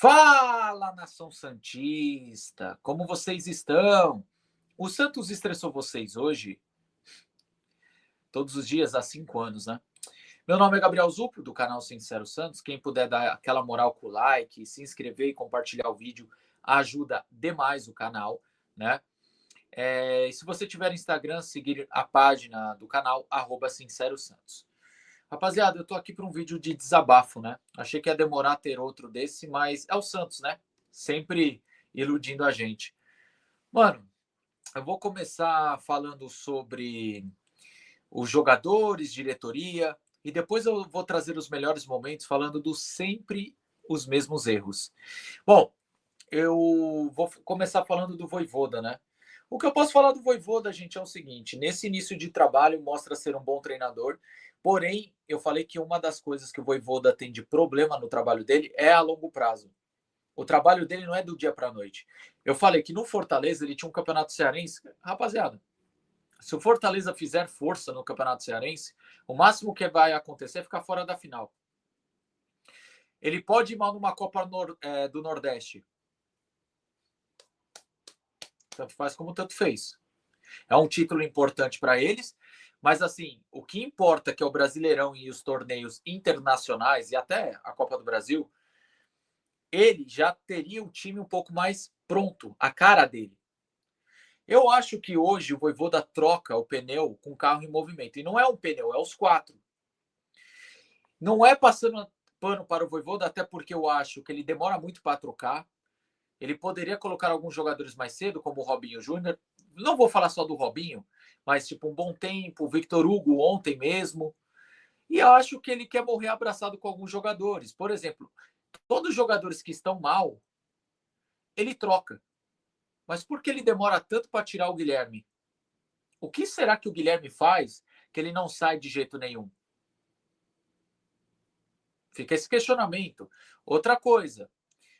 Fala, nação santista! Como vocês estão? O Santos estressou vocês hoje? Todos os dias há 5 anos, né? Meu nome é Gabriel Zucco, do canal Sincero Santos. Quem puder dar aquela moral com o like, se inscrever e compartilhar o vídeo, ajuda demais o canal, né? E se você tiver Instagram, seguir a página do canal, @SinceroSantos. Rapaziada, eu tô aqui para um vídeo de desabafo, né? Achei que ia demorar a ter outro desse, mas é o Santos, né? Sempre iludindo a gente. Mano, eu vou começar falando sobre os jogadores, diretoria, e depois eu vou trazer os melhores momentos falando dos sempre os mesmos erros. Bom, eu vou começar falando do Vojvoda, né? O que eu posso falar do Vojvoda, gente, é o seguinte: nesse início de trabalho mostra ser um bom treinador, porém, eu falei que uma das coisas que o Vojvoda tem de problema no trabalho dele é a longo prazo. O trabalho dele não é do dia para a noite. Eu falei que no Fortaleza ele tinha um campeonato cearense. Rapaziada, se o Fortaleza fizer força no campeonato cearense, o máximo que vai acontecer é ficar fora da final. Ele pode ir mal numa Copa do Nordeste. Tanto faz como tanto fez. É um título importante para eles, mas assim, o que importa que é o Brasileirão e os torneios internacionais e até a Copa do Brasil, ele já teria o time um pouco mais pronto, a cara dele. Eu acho que hoje o Vojvoda troca o pneu com o carro em movimento. E não é um pneu, é os 4. Não é passando pano para o Vojvoda, até porque eu acho que ele demora muito para trocar. Ele poderia colocar alguns jogadores mais cedo, como o Robinho Júnior. Não vou falar só do Robinho, mas tipo um Bom Tempo, o Victor Hugo ontem mesmo. E eu acho que ele quer morrer abraçado com alguns jogadores. Por exemplo, todos os jogadores que estão mal, ele troca. Mas por que ele demora tanto para tirar o Guilherme? O que será que o Guilherme faz que ele não sai de jeito nenhum? Fica esse questionamento. Outra coisa,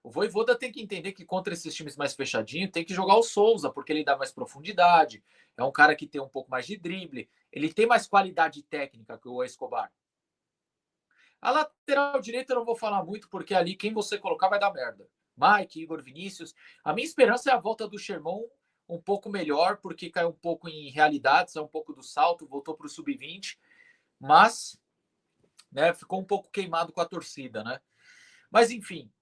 o Vojvoda tem que entender que contra esses times mais fechadinhos tem que jogar o Souza, porque ele dá mais profundidade, é um cara que tem um pouco mais de drible, ele tem mais qualidade técnica que o Escobar. A lateral direita eu não vou falar muito, porque ali quem você colocar vai dar merda. Mike, Igor, Vinícius. A minha esperança é a volta do Sherman um pouco melhor, porque caiu um pouco em realidade, saiu um pouco do salto, voltou para o sub-20, mas né, ficou um pouco queimado com a torcida, né? Mas enfim,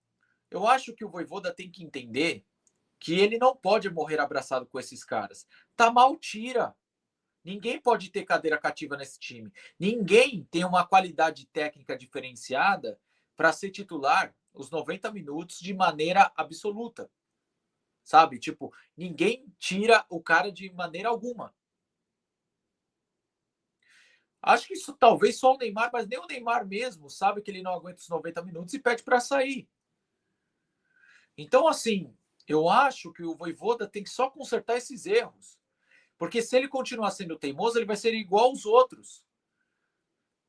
eu acho que o Vojvoda tem que entender que ele não pode morrer abraçado com esses caras. Tá mal, tira. Ninguém pode ter cadeira cativa nesse time. Ninguém tem uma qualidade técnica diferenciada para ser titular os 90 minutos de maneira absoluta. Sabe? Tipo, ninguém tira o cara de maneira alguma. Acho que isso talvez só o Neymar, mas nem o Neymar mesmo sabe que ele não aguenta os 90 minutos e pede para sair. Então, assim, eu acho que o Vojvoda tem que só consertar esses erros. Porque se ele continuar sendo teimoso, ele vai ser igual aos outros.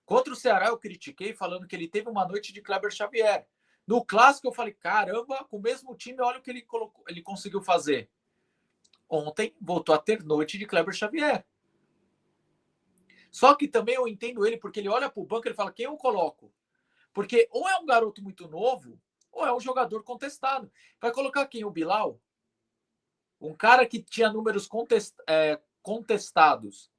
Contra o Ceará, eu critiquei falando que ele teve uma noite de Kleber Xavier. No clássico, eu falei: caramba, com o mesmo time, olha o que ele conseguiu fazer. Ontem, voltou a ter noite de Kleber Xavier. Só que também eu entendo ele, porque ele olha para o banco e ele fala: quem eu coloco? Porque ou é um garoto muito novo, ou é um jogador contestado. Vai colocar quem? O Bilal? Um cara que tinha números contestados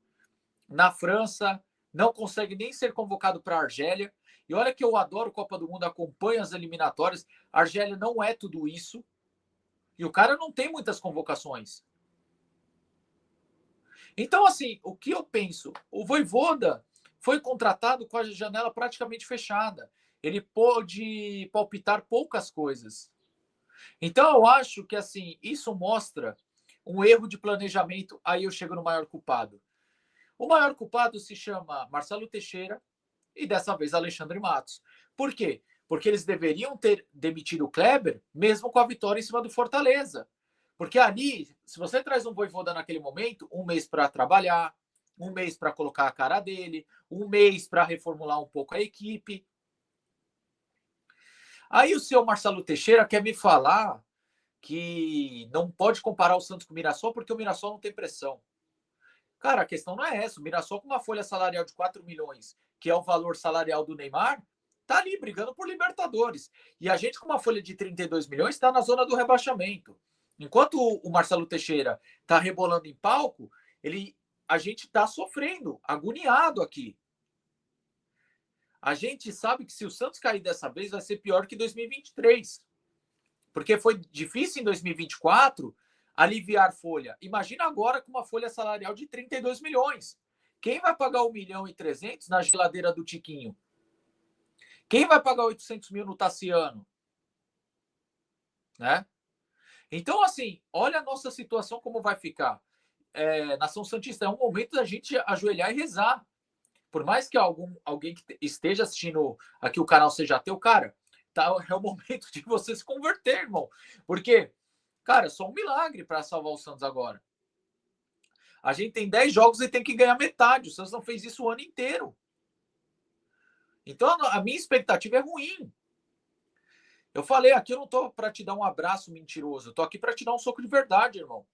na França, não consegue nem ser convocado para a Argélia. E olha que eu adoro Copa do Mundo, acompanho as eliminatórias. A Argélia não é tudo isso. E o cara não tem muitas convocações. Então, assim, o que eu penso? O Vojvoda foi contratado com a janela praticamente fechada. Ele pôde palpitar poucas coisas. Então, eu acho que, assim, isso mostra um erro de planejamento. Aí eu chego no maior culpado. O maior culpado se chama Marcelo Teixeira e dessa vez Alexandre Matos. Por quê? Porque eles deveriam ter demitido o Kleber mesmo com a vitória em cima do Fortaleza. Porque ali, se você traz um Vojvoda naquele momento, um mês para trabalhar, um mês para colocar a cara dele, um mês para reformular um pouco a equipe. Aí o seu Marcelo Teixeira quer me falar que não pode comparar o Santos com o Mirassol porque o Mirassol não tem pressão. Cara, a questão não é essa. O Mirassol com uma folha salarial de 4 milhões, que é o valor salarial do Neymar, Tá ali brigando por Libertadores. E a gente, com uma folha de 32 milhões, está na zona do rebaixamento. Enquanto o Marcelo Teixeira está rebolando em palco, a gente está sofrendo, agoniado aqui. A gente sabe que se o Santos cair dessa vez, vai ser pior que 2023. Porque foi difícil em 2024 aliviar folha. Imagina agora com uma folha salarial de 32 milhões. Quem vai pagar 1.3 milhões na geladeira do Tiquinho? Quem vai pagar 800 mil no Tassiano? Né? Então, assim, olha a nossa situação como vai ficar. Nação Santista, é um momento da gente ajoelhar e rezar. Por mais que alguém que esteja assistindo aqui o canal seja teu, cara, tá, é o momento de você se converter, irmão. Porque, cara, é só um milagre para salvar o Santos agora. A gente tem 10 jogos e tem que ganhar metade. O Santos não fez isso o ano inteiro. Então, a minha expectativa é ruim. Eu falei aqui, eu não tô para te dar um abraço mentiroso. Eu tô aqui para te dar um soco de verdade, irmão.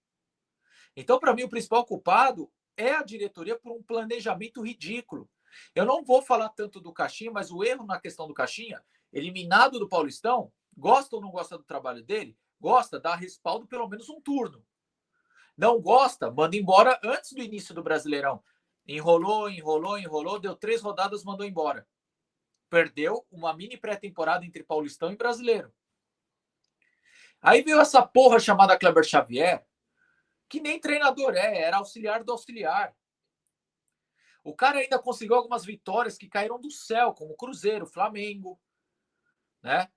Então, para mim, o principal culpado é a diretoria por um planejamento ridículo. Eu não vou falar tanto do Caixinha, mas o erro na questão do Caixinha, eliminado do Paulistão, gosta ou não gosta do trabalho dele? Gosta, dá respaldo pelo menos um turno. Não gosta, manda embora antes do início do Brasileirão. Enrolou, deu 3 rodadas, mandou embora. Perdeu uma mini pré-temporada entre Paulistão e Brasileiro. Aí veio essa porra chamada Kleber Xavier, que nem treinador era auxiliar do auxiliar. O cara ainda conseguiu algumas vitórias que caíram do céu, como Cruzeiro, Flamengo, né?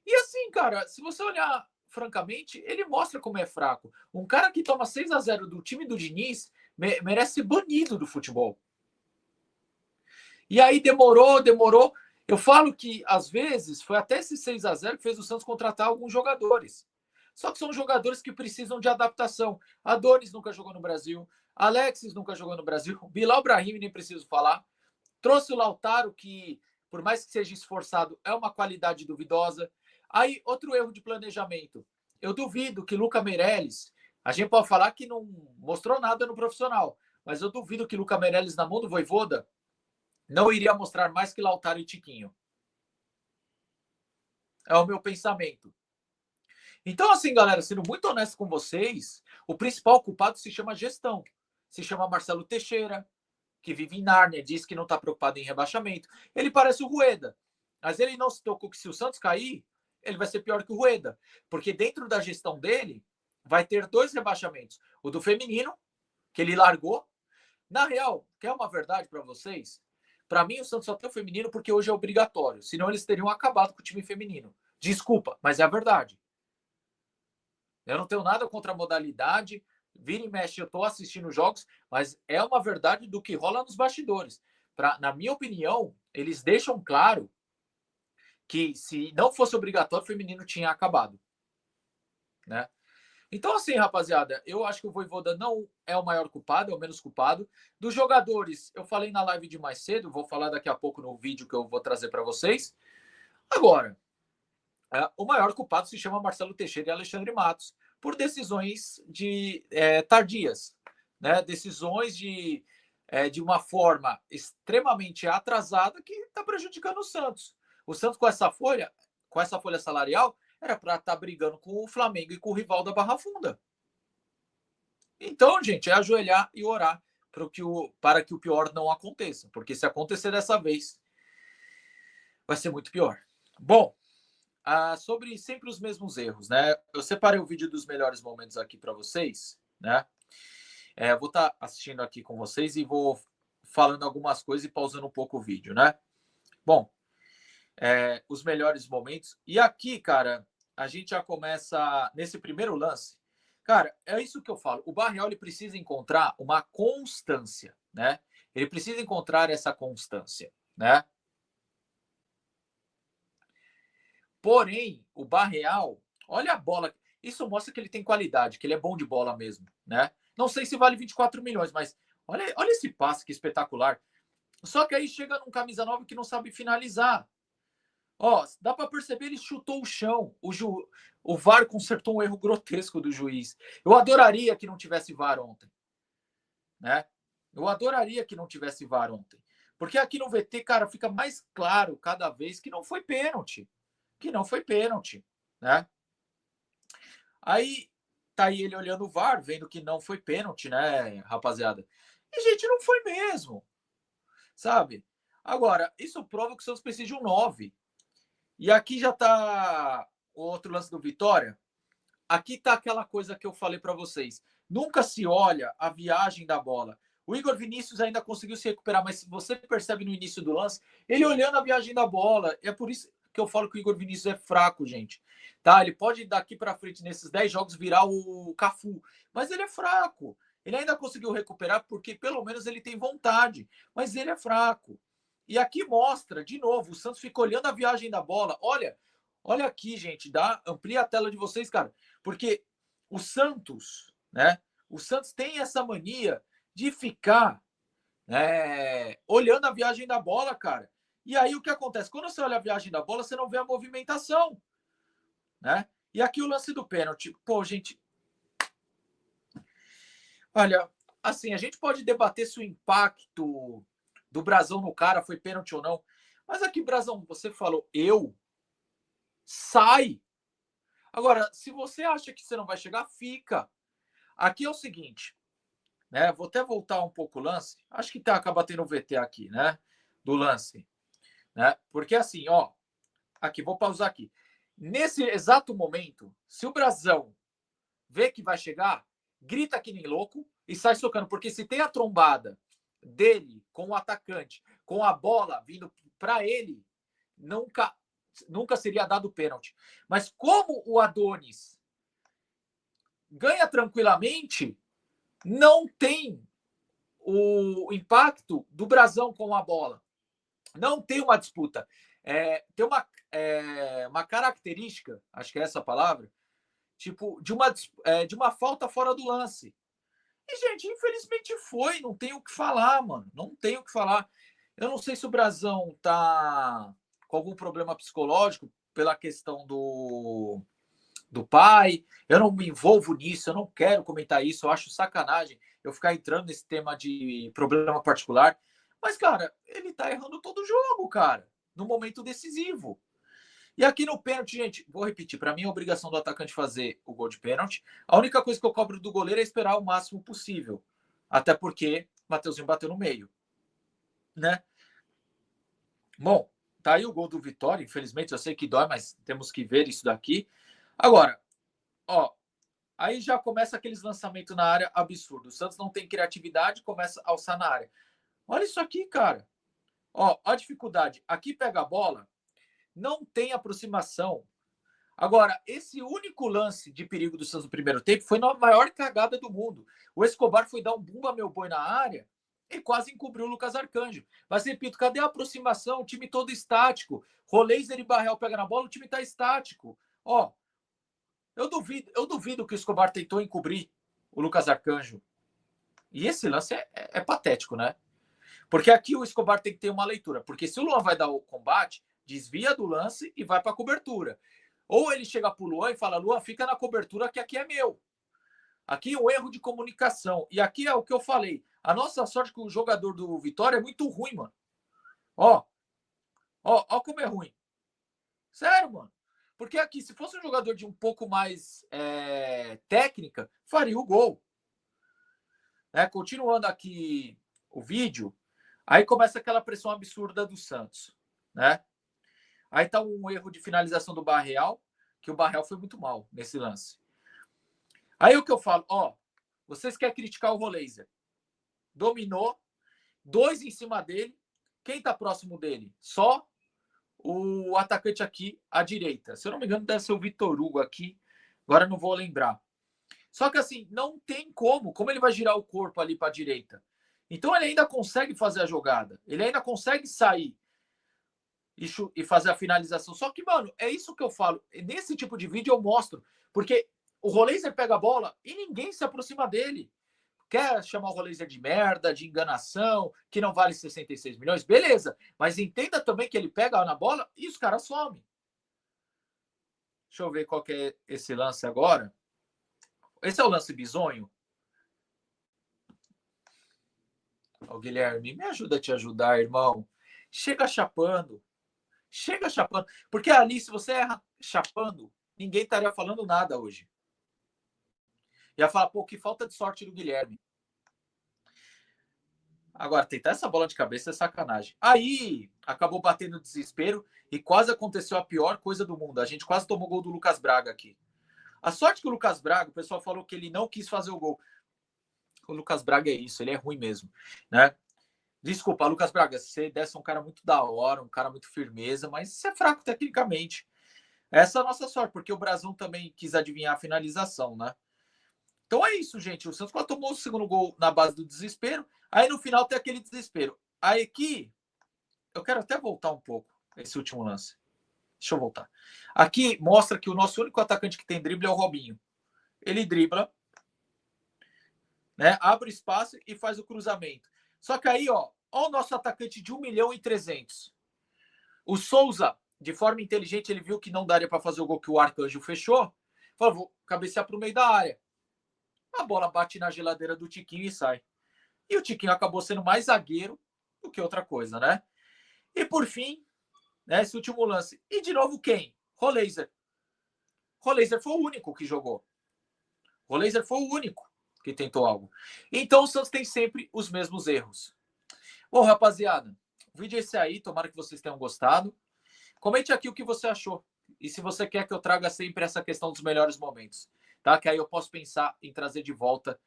E assim, cara, se você olhar francamente, ele mostra como é fraco. Um cara que toma 6-0 do time do Diniz merece ser banido do futebol. E aí demorou. Eu falo que, às vezes, foi até esse 6-0 que fez o Santos contratar alguns jogadores. Só que são jogadores que precisam de adaptação. Adonis nunca jogou no Brasil. Alexis nunca jogou no Brasil. Bilal Brahim, nem preciso falar. Trouxe o Lautaro, que, por mais que seja esforçado, é uma qualidade duvidosa. Aí, outro erro de planejamento. Eu duvido que Luca Meirelles, a gente pode falar que não mostrou nada no profissional, mas eu duvido que Luca Meirelles, na mão do Vojvoda, não iria mostrar mais que Lautaro e Tiquinho. É o meu pensamento. Então, assim, galera, sendo muito honesto com vocês, o principal culpado se chama gestão. Se chama Marcelo Teixeira, que vive em Nárnia, diz que não está preocupado em rebaixamento. Ele parece o Rueda, mas ele não se tocou que se o Santos cair, ele vai ser pior que o Rueda. Porque dentro da gestão dele, vai ter 2 rebaixamentos. O do feminino, que ele largou. Na real, quer uma verdade para vocês? Para mim, o Santos só tem o feminino porque hoje é obrigatório. Senão, eles teriam acabado com o time feminino. Desculpa, mas é a verdade. Eu não tenho nada contra a modalidade. Vira e mexe, eu estou assistindo jogos, mas é uma verdade do que rola nos bastidores. Na minha opinião, eles deixam claro que se não fosse obrigatório, o feminino tinha acabado. Né? Então, assim, rapaziada, eu acho que o Vojvoda não é o maior culpado, é o menos culpado. Dos jogadores, eu falei na live de mais cedo, vou falar daqui a pouco no vídeo que eu vou trazer para vocês. Agora, o maior culpado se chama Marcelo Teixeira e Alexandre Matos, por decisões tardias, né? Decisões de uma forma extremamente atrasada que está prejudicando o Santos. O Santos com essa folha salarial, era para estar brigando com o Flamengo e com o rival da Barra Funda. Então, gente, é ajoelhar e orar para que o pior não aconteça, porque se acontecer dessa vez, vai ser muito pior. Bom, sobre sempre os mesmos erros, né? Eu separei o vídeo dos melhores momentos aqui para vocês, né? Vou estar assistindo aqui com vocês e vou falando algumas coisas e pausando um pouco o vídeo, né? Bom, os melhores momentos. E aqui, cara, a gente já começa nesse primeiro lance. Cara, é isso que eu falo. O Barreal ele precisa encontrar uma constância, né? Ele precisa encontrar essa constância, né? Porém, o Barreal, olha a bola. Isso mostra que ele tem qualidade, que ele é bom de bola mesmo, né? Não sei se vale 24 milhões, mas olha esse passe que espetacular. Só que aí chega num camisa 9 que não sabe finalizar. Ó, dá para perceber, ele chutou o chão. O VAR consertou um erro grotesco do juiz. Eu adoraria que não tivesse VAR ontem, né? Eu adoraria que não tivesse VAR ontem. Porque aqui no VT, cara, fica mais claro cada vez que não foi pênalti. Que não foi pênalti, né? Aí tá aí ele olhando o VAR, vendo que não foi pênalti, né, rapaziada? E, gente, não foi mesmo, sabe? Agora, isso prova que o Santos precisa de um 9. E aqui já tá o outro lance do Vitória. Aqui tá aquela coisa que eu falei para vocês. Nunca se olha a viagem da bola. O Igor Vinícius ainda conseguiu se recuperar, mas você percebe no início do lance, ele olhando a viagem da bola. É por isso que eu falo que o Igor Vinícius é fraco, gente. Tá? Ele pode daqui para frente, nesses 10 jogos, virar o Cafu, mas ele é fraco. Ele ainda conseguiu recuperar porque pelo menos ele tem vontade, mas ele é fraco. E aqui mostra, de novo, o Santos fica olhando a viagem da bola. Olha aqui, gente, amplia a tela de vocês, cara. Porque o Santos, né? O Santos tem essa mania de ficar olhando a viagem da bola, cara. E aí o que acontece? Quando você olha a viagem da bola, você não vê a movimentação, né? E aqui o lance do pênalti. Pô, gente. Olha, assim, a gente pode debater se o impacto do Brasão no cara foi pênalti ou não. Mas aqui, Brasão, você falou, sai. Agora, se você acha que você não vai chegar, fica. Aqui é o seguinte, né? Vou até voltar um pouco o lance. Acho que acaba tendo o VT aqui, né? Do lance, né? Porque assim, ó, aqui vou pausar aqui. Nesse exato momento, se o Brasão vê que vai chegar, grita que nem louco e sai socando, porque se tem a trombada dele com o atacante, com a bola vindo para ele, nunca seria dado pênalti. Mas como o Adonis ganha tranquilamente, não tem o impacto do Brasão com a bola. Não tem uma disputa. Tem uma característica, acho que é essa a palavra, tipo, de uma falta fora do lance. E, gente, infelizmente foi. Não tem o que falar, mano. Não tem o que falar. Eu não sei se o Brasão tá com algum problema psicológico pela questão do pai. Eu não me envolvo nisso, eu não quero comentar isso, eu acho sacanagem eu ficar entrando nesse tema de problema particular. Mas, cara, ele tá errando todo o jogo, cara, no momento decisivo. E aqui no pênalti, gente, vou repetir, para mim é obrigação do atacante fazer o gol de pênalti. A única coisa que eu cobro do goleiro é esperar o máximo possível. Até porque o Mateuzinho bateu no meio, né? Bom, tá aí o gol do Vitória, infelizmente, eu sei que dói, mas temos que ver isso daqui. Agora, ó, aí já começa aqueles lançamentos na área absurdo. O Santos não tem criatividade, começa a alçar na área. Olha isso aqui, cara. Ó, a dificuldade. Aqui pega a bola, não tem aproximação. Agora, esse único lance de perigo do Santos no primeiro tempo foi na maior cagada do mundo. O Escobar foi dar um bumba meu boi na área e quase encobriu o Lucas Arcanjo. Mas, repito, cadê a aproximação? O time todo estático. Roleiser e Barrel pega na bola, o time tá estático. Ó, eu duvido que o Escobar tentou encobrir o Lucas Arcanjo. E esse lance é patético, né? Porque aqui o Escobar tem que ter uma leitura. Porque se o Luan vai dar o combate, desvia do lance e vai para a cobertura. Ou ele chega para o Luan e fala: Luan, fica na cobertura que aqui é meu. Aqui é um erro de comunicação. E aqui é o que eu falei. A nossa sorte é que o jogador do Vitória é muito ruim, mano. Ó como é ruim. Sério, mano. Porque aqui, se fosse um jogador de um pouco mais técnica, faria o gol. Continuando aqui o vídeo, aí começa aquela pressão absurda do Santos, né? Aí tá um erro de finalização do Barreal, que o Barreal foi muito mal nesse lance. Aí o que eu falo, ó, vocês querem criticar o Roleiser. Dominou, 2 em cima dele. Quem tá próximo dele? Só o atacante aqui à direita. Se eu não me engano, deve ser o Vitor Hugo aqui. Agora não vou lembrar. Só que assim, não tem como ele vai girar o corpo ali para a direita. Então ele ainda consegue fazer a jogada, ele ainda consegue sair e fazer a finalização. Só que, mano, é isso que eu falo. Nesse tipo de vídeo eu mostro, porque o Roleiser pega a bola e ninguém se aproxima dele. Quer chamar o Roleiser de merda, de enganação, que não vale 66 milhões? Beleza, mas entenda também que ele pega na bola e os caras somem. Deixa eu ver qual que é esse lance agora. Esse é o lance bizonho? Ô, Guilherme, me ajuda a te ajudar, irmão. Chega chapando. Chega chapando. Porque ali, se você erra chapando, ninguém estaria falando nada hoje. Ia falar, pô, que falta de sorte do Guilherme. Agora, tentar essa bola de cabeça é sacanagem. Aí, acabou batendo desespero e quase aconteceu a pior coisa do mundo. A gente quase tomou o gol do Lucas Braga aqui. A sorte que o Lucas Braga, o pessoal falou que ele não quis fazer o gol. O Lucas Braga é isso, ele é ruim mesmo, né? Desculpa, Lucas Braga, você desse um cara muito da hora, um cara muito firmeza, mas você é fraco tecnicamente. Essa é a nossa sorte, porque o Brasil também quis adivinhar a finalização, né? Então é isso, gente. O Santos quase tomou o segundo gol na base do desespero. Aí no final tem aquele desespero. Aí aqui, eu quero até voltar um pouco esse último lance. Deixa eu voltar. Aqui mostra que o nosso único atacante que tem drible é o Robinho. Ele dribla, né? Abre espaço e faz o cruzamento. Só que aí, ó o nosso atacante de 1.300.000. O Souza, de forma inteligente, ele viu que não daria para fazer o gol que o Arcanjo fechou. Falou, vou cabecear para o meio da área. A bola bate na geladeira do Tiquinho e sai. E o Tiquinho acabou sendo mais zagueiro do que outra coisa, né? E por fim, né, esse último lance. E de novo quem? Roleiser. Roleiser foi o único que jogou. Roleiser foi o único que tentou algo. Então o Santos tem sempre os mesmos erros. Bom, rapaziada, o vídeo é esse aí. Tomara que vocês tenham gostado. Comente aqui o que você achou. E se você quer que eu traga sempre essa questão dos melhores momentos, tá? Que aí eu posso pensar em trazer de volta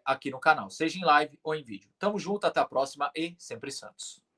aqui no canal, seja em live ou em vídeo. Tamo junto, até a próxima e sempre Santos.